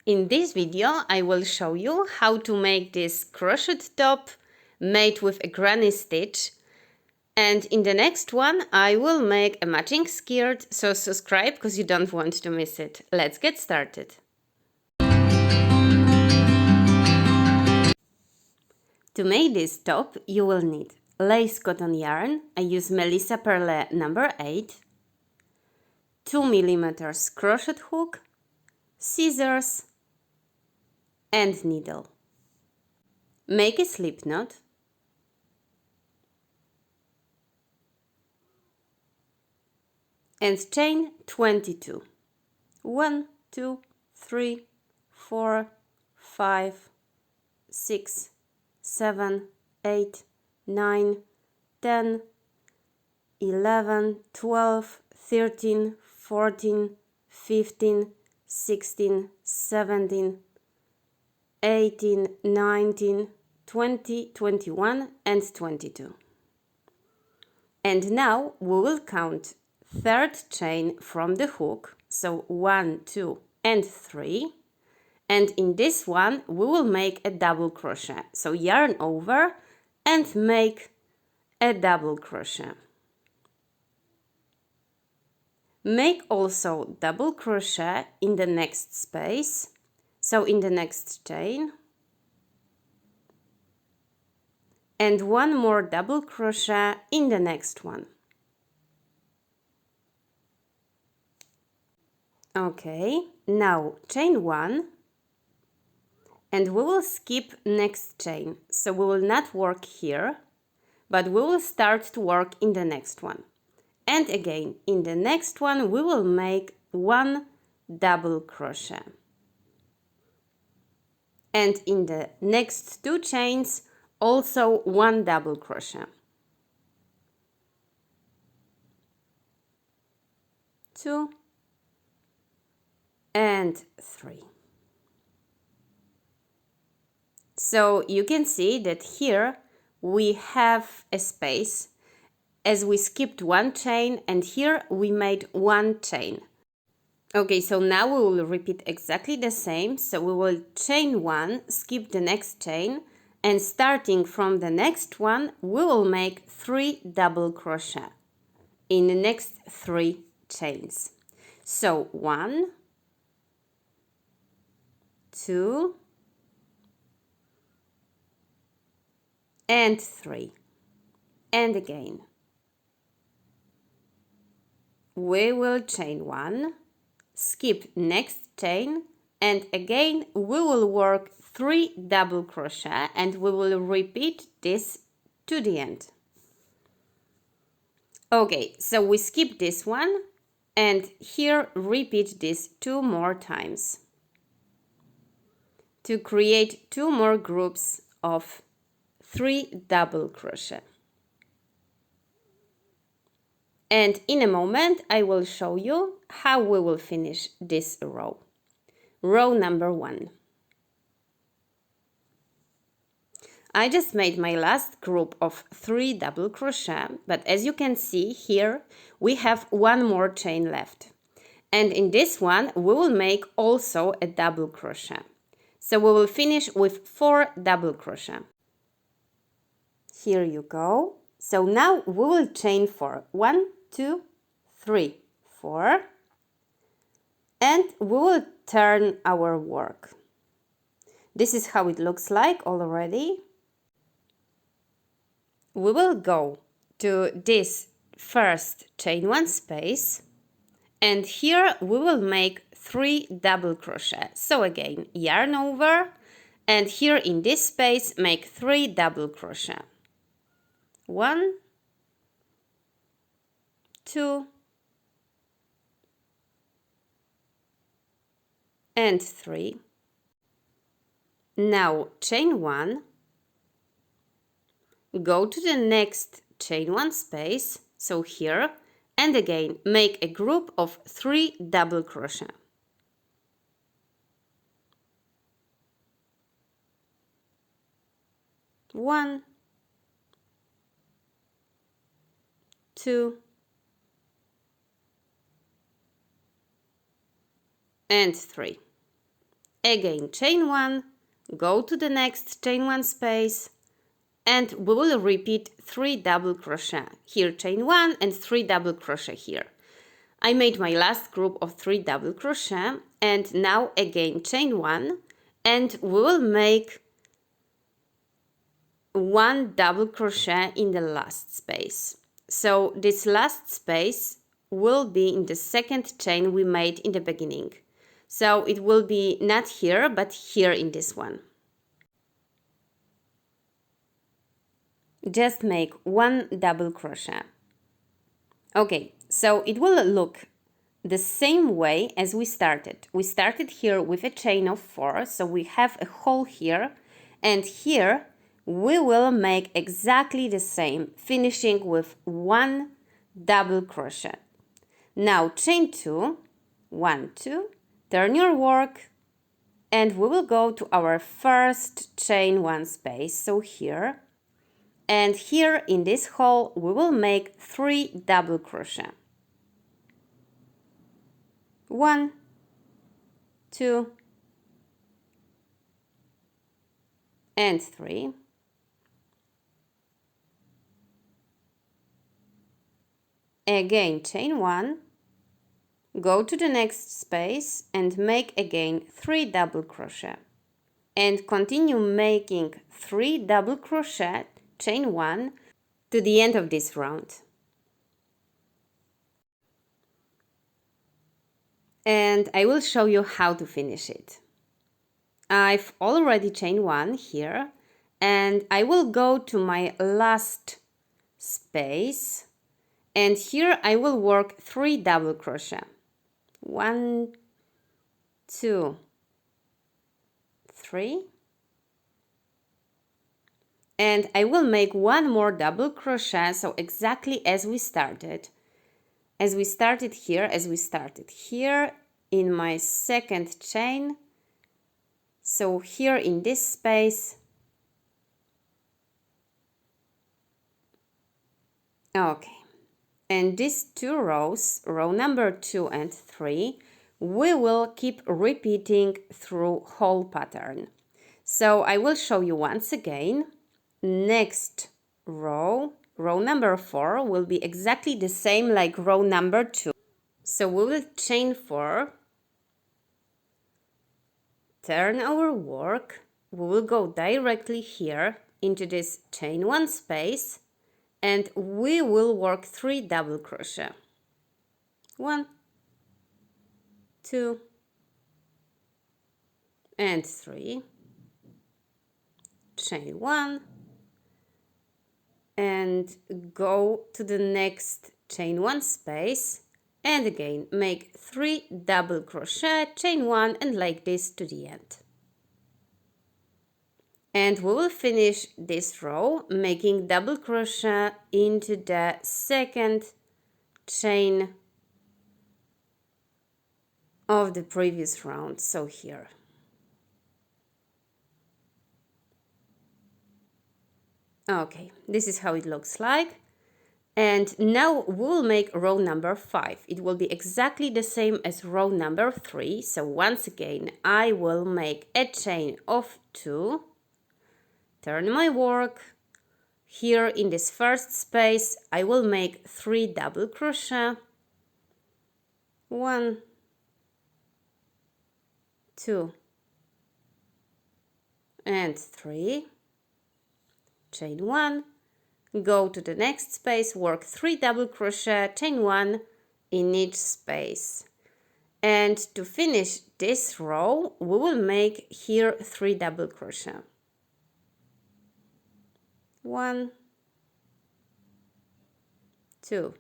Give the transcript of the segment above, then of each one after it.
In this video, I will show you how to make this crocheted top made with a granny stitch. And in the next one, I will make a matching skirt, so subscribe because you don't want to miss it. Let's get started. To make this top, you will need lace cotton yarn. I use Melissa Perle number 8, 2 mm crochet hook, scissors, and needle. Make a slip knot. And chain 22. 1, 2, 3, 4, 5, 6, 7, 8, 9, 10, 11, 12, 13, 14, 15, 16, 17, 18, 19, 20, 21, and 22. And now we will count third chain from the hook, so 1, 2, and 3. And in this one we will make a double crochet, so yarn over and make a double crochet. Make also double crochet in the next space, so in the next chain, and one more double crochet in the next one. Okay, now chain 1, and we will skip next chain, so we will not work here, but we will start to work in the next one. And again, in the next one we will make one double crochet. And in the next two chains also one double crochet. 2 and 3. So you can see that here we have a space as we skipped one chain, and here we made one chain. Okay, so now we will repeat exactly the same. So we will chain 1, skip the next chain, and starting from the next one we will make 3 double crochet in the next 3 chains. So 1, 2, and 3, and again we will chain 1, skip next chain, and again we will work 3 double crochet, and we will repeat this to the end. Okay, so we skip this one, and here repeat this 2 more times to create 2 more groups of 3 double crochet. And in a moment I will show you how we will finish this row. Row number 1. I just made my last group of 3 double crochet, but as you can see here we have one more chain left. And in this one we will make also a double crochet. So we will finish with 4 double crochet. Here you go. So now we will chain 4. 1, 2, 3, 4. And we will turn our work. This is how it looks like already. We will go to this first chain 1 space, and here we will make 3 double crochet. So again, yarn over, and here in this space make 3 double crochet. 1, 2, and 3. Now chain 1, go to the next chain 1 space, so here, and again make a group of 3 double crochet. 1, 2, and 3. again chain 1, go to the next chain 1 space, and we will repeat 3 double crochet. Here chain 1 and 3 double crochet here. I made my last group of 3 double crochet, and now again chain 1, and we will make 1 double crochet in the last space. So this last space will be in the second chain we made in the beginning. So it will be not here, but here in this one. Just make 1 double crochet. Okay, so it will look the same way as we started. We started here with a chain of 4, so we have a hole here, and here we will make exactly the same, finishing with 1 double crochet. Now chain 2, 1, 2, turn your work, and we will go to our first chain 1 space, so here, and here in this hole we will make 3 double crochet. 1, 2, and 3. Again chain 1, go to the next space and make again 3 double crochet, and continue making 3 double crochet, chain 1, to the end of this round. And I will show you how to finish it. I've already chained 1 here, and I will go to my last space, and here I will work 3 double crochet. 1, 2, 3, and I will make 1 more double crochet, so exactly as we started. As we started here in my second chain. So here in this space. Okay. And these 2 rows, row number 2 and 3, we will keep repeating through whole pattern. So I will show you once again. Next row, row number 4, will be exactly the same like row number 2. So we will chain 4, turn our work, we will go directly here into this chain 1 space, and we will work 3 double crochet. 1, 2, and 3. Chain 1, and go to the next chain 1 space, and again make 3 double crochet, chain 1, and like this to the end. And we will finish this row making double crochet into the second chain of the previous round, so here. Okay, this is how it looks like. And now we'll make row number 5. It will be exactly the same as row number 3. So once again, I will make a chain of 2, turn my work. Here in this first space, I will make 3 double crochet. 1, 2, and 3. Chain 1, go to the next space, work 3 double crochet, chain 1 in each space. And to finish this row, we will make here 3 double crochet. 1, 2,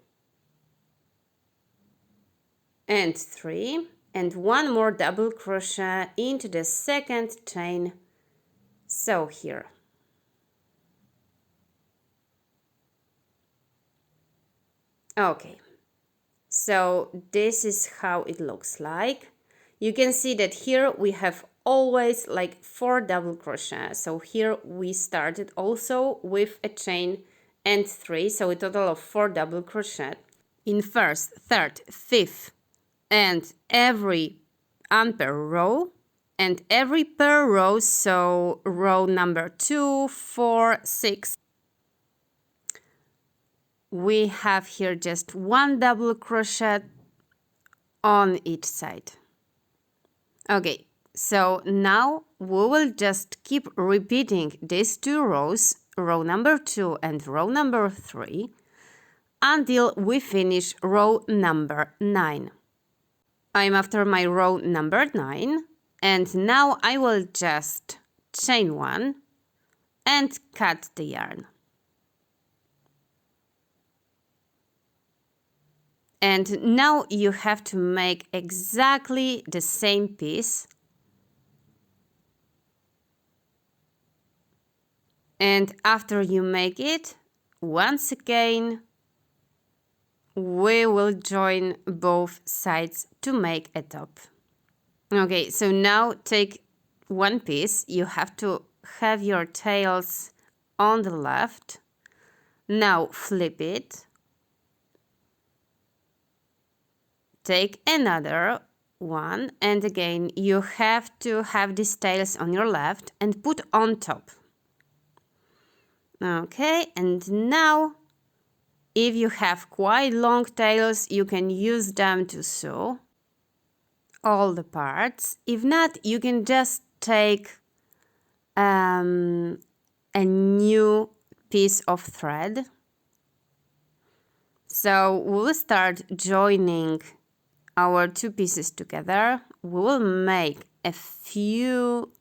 and 3, and 1 more double crochet into the second chain, so here. Okay, so this is how it looks like. You can see that here we have always like 4 double crochet. So here we started also with a chain and 3, so a total of 4 double crochet. In first, third, fifth, and every unpair row, And every per row, so row number 2, 4, 6, we have here just 1 double crochet on each side. Okay, so now we will just keep repeating these 2 rows, row number 2 and row number 3, until we finish row number 9. I'm after my row number 9, and now I will just chain 1 and cut the yarn. And now you have to make exactly the same piece. And after you make it, once again, we will join both sides to make a top. Okay, so now take one piece. You have to have your tails on the left. Now flip it. Take another one, and again you have to have these tails on your left and put on top. Okay, and now if you have quite long tails, you can use them to sew all the parts. If not, you can just take a new piece of thread. So we'll start joining our 2 pieces together. We will make a few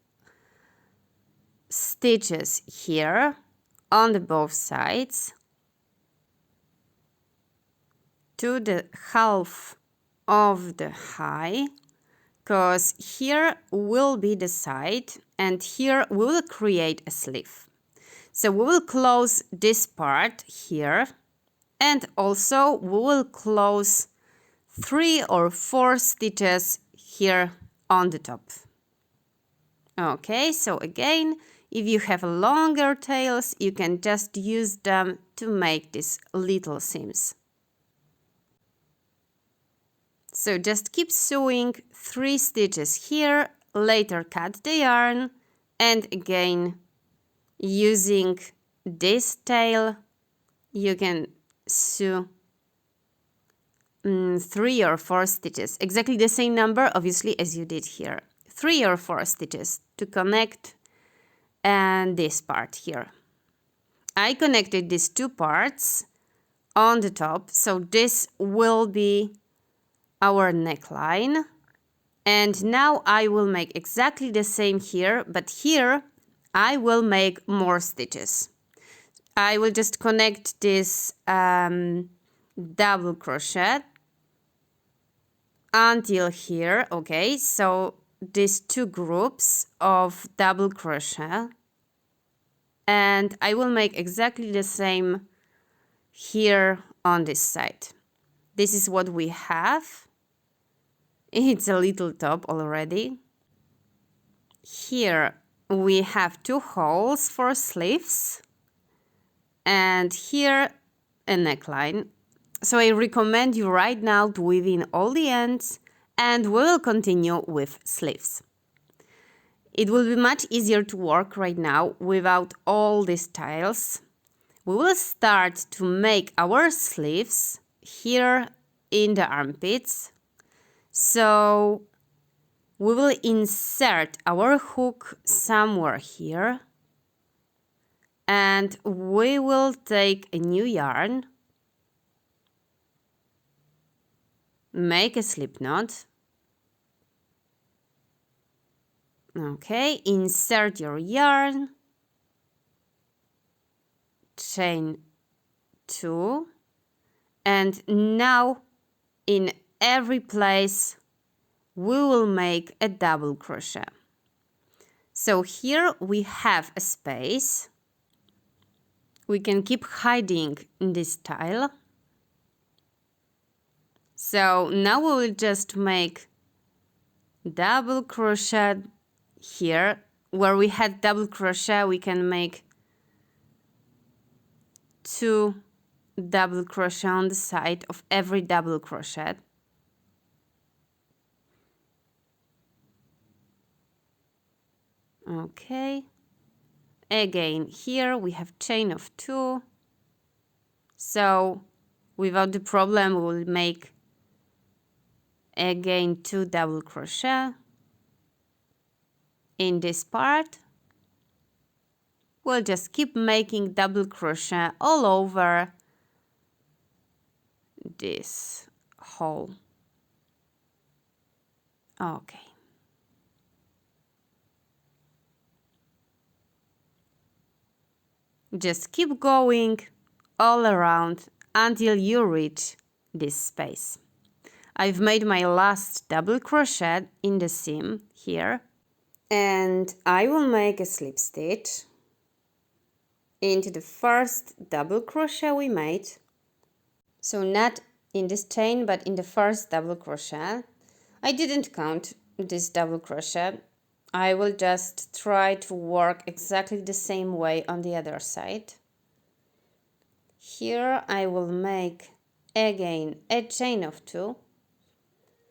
stitches here on the both sides to the half of the high, because here will be the side and here we will create a sleeve. So we will close this part here, and also we will close 3 or 4 stitches here on the top. Okay, so again, if you have longer tails, you can just use them to make these little seams. So just keep sewing 3 stitches here, later cut the yarn, and again, using this tail, you can sew 3 or 4 stitches, exactly the same number obviously as you did here. 3 or 4 stitches to connect and this part here. I connected these 2 parts on the top, so this will be our neckline. And now I will make exactly the same here, but here I will make more stitches. I will just connect this double crochet until here. Okay, so these 2 groups of double crochet, and I will make exactly the same here on this side. This is what we have. It's a little top already. Here we have 2 holes for sleeves, and here a neckline. So I recommend you right now to weave in all the ends, and we will continue with sleeves. It will be much easier to work right now without all these tiles. We will start to make our sleeves here in the armpits. So we will insert our hook somewhere here, and we will take a new yarn, make a slip knot. Okay, insert your yarn, chain 2, and now in every place we will make a double crochet. So here we have a space. We can keep hiding in this tile. So now we will just make double crochet here. Where we had double crochet, we can make 2 double crochet on the side of every double crochet. Okay. Again, here we have chain of 2. So without the problem, we will make again 2 double crochet in this part. We'll just keep making double crochet all over this hole. Okay. Just keep going all around until you reach this space. I've made my last double crochet in the seam here, and I will make a slip stitch into the first double crochet we made. So not in this chain, but in the first double crochet. I didn't count this double crochet. I will just try to work exactly the same way on the other side. Here I will make again a chain of 2,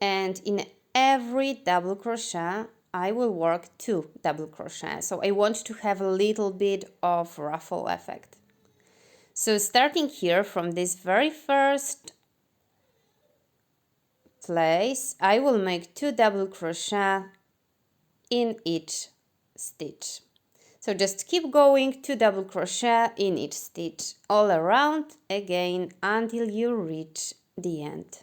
and in every double crochet I will work 2 double crochet. So I want to have a little bit of ruffle effect. So starting here from this very first place, I will make 2 double crochet in each stitch. So just keep going 2 double crochet in each stitch all around again until you reach the end.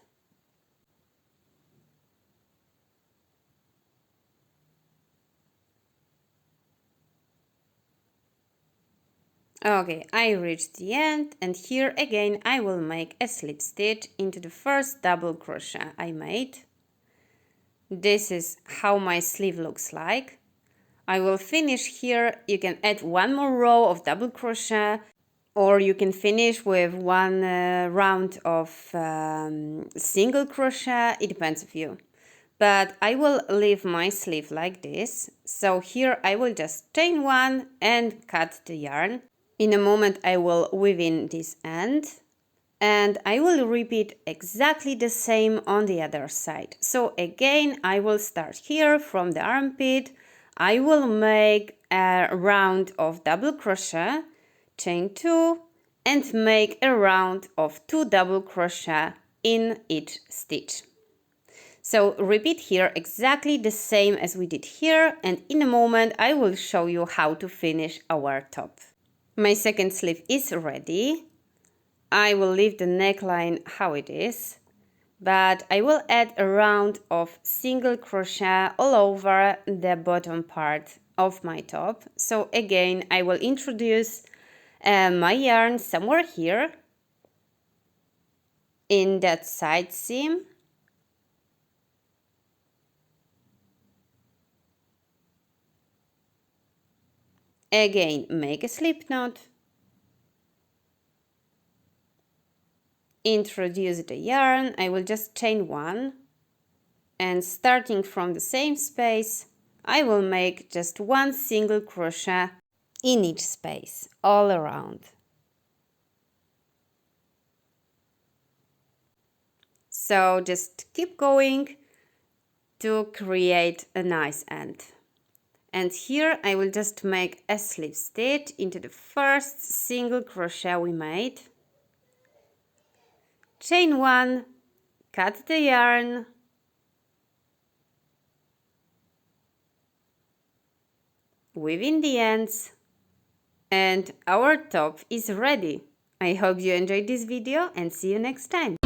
Okay, I reached the end, and here again I will make a slip stitch into the first double crochet I made. This is how my sleeve looks like. I will finish here. You can add one more row of double crochet, or you can finish with one round of single crochet. It depends on you. But I will leave my sleeve like this. So here I will just chain 1 and cut the yarn. In a moment I will weave in this end, and I will repeat exactly the same on the other side. So again I will start here from the armpit. I will make a round of double crochet, chain 2, and make a round of 2 double crochet in each stitch. So repeat here exactly the same as we did here, and in a moment I will show you how to finish our top. My second sleeve is ready. I will leave the neckline how it is, but I will add a round of single crochet all over the bottom part of my top. So again, I will introduce my yarn somewhere here in that side seam. Again, make a slip knot. Introduce the yarn. I will just chain 1, and starting from the same space I will make just 1 single crochet in each space all around. So just keep going to create a nice end. And here I will just make a slip stitch into the first single crochet we made. Chain 1, cut the yarn, weave in the ends, and our top is ready. I hope you enjoyed this video, and see you next time.